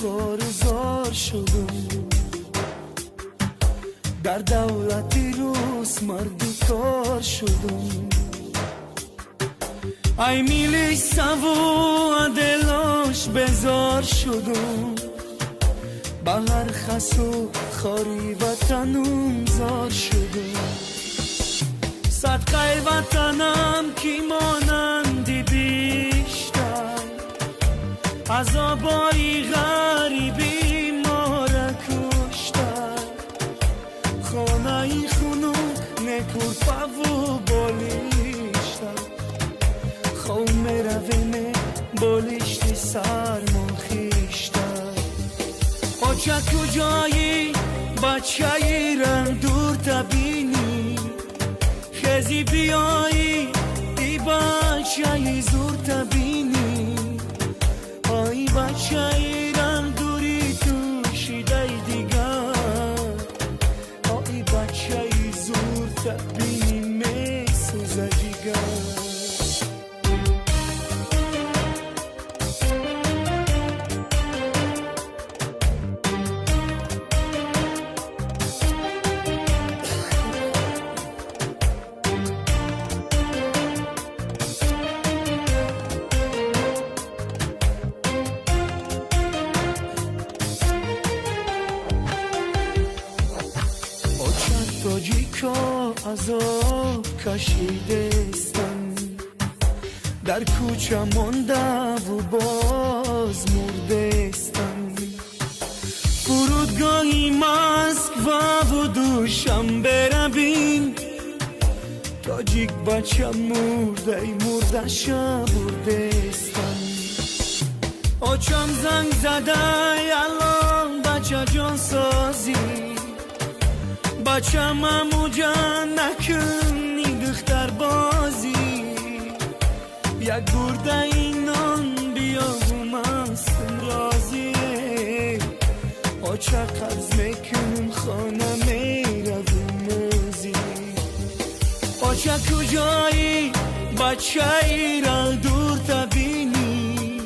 خوار و زار شدم، در دولتی روز مردی کار شدم. ای میلی سوو دلاش بزار شدم، با هر خس و خاری وطنم زار شدم. صدقه وطنم کی مانندی بیشتر، عذابای غریبی ما را کشتر. خانه خونو نکور پاو بالیشتر، خوم روینه بالیشتی سرمان خیشتر. آچه کجایی بچه ای را دور تبینی، خزی بیایی ای بچه ای زور تبینی. آی بچه ای را دوری توشیده دیگر، آی بچه ای زور تبینی می سوزه جیگر. تاجیکا عذاب کشیدستن، در کوچه مانده و باز مردستن. فرودگاهی مسکو و دوشنبه بین، تاجیک بچه مرده ای مرده شب بردستن. آچم زنگ زده الان بچه جان سازی، بچه ممو جان نکنی دختر بازی. یک گرده اینان بیا و مستم رازیه، آچه قرض میکنم خانه میروم موزی. آچه کجایی بچه ای را دور تبینی،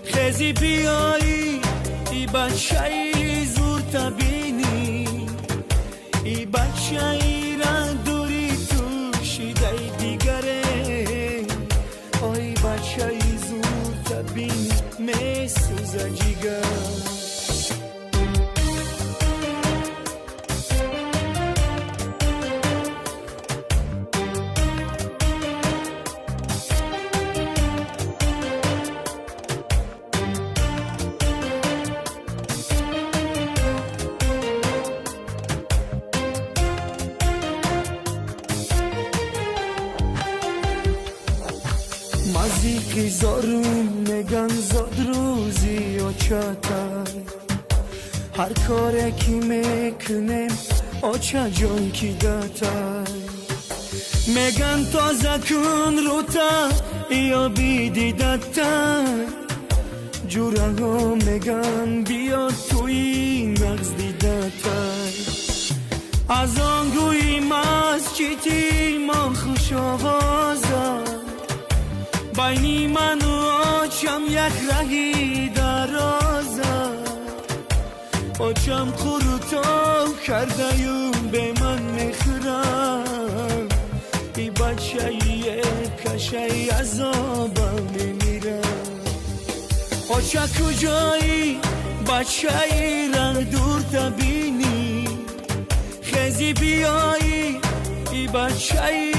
خزی بیایی ای بچه ای زور تبینی. ای بچه ای را دوری توشیده دیگره، آی بچه ای زور تبینی می سوزه جیگر. مزیقی زارون نگن زاد روزی آچه، هر کاره کی میکنیم آچه جان کی داتر. میگن تازه کن رو تا یا بیدیدتر، جوره ها میگن بیا توی مغز دیدتر. از آنگوی مسجدی ما خوش آوازم، بینی من و آچم یک رهی درازه. آچم خورتاو کرده یون به من میخورم، ای بچه ای کشه ای عذابم میمیرم. آچه کجایی بچه ای را دور تبینی، خزی بیایی ای بچه ای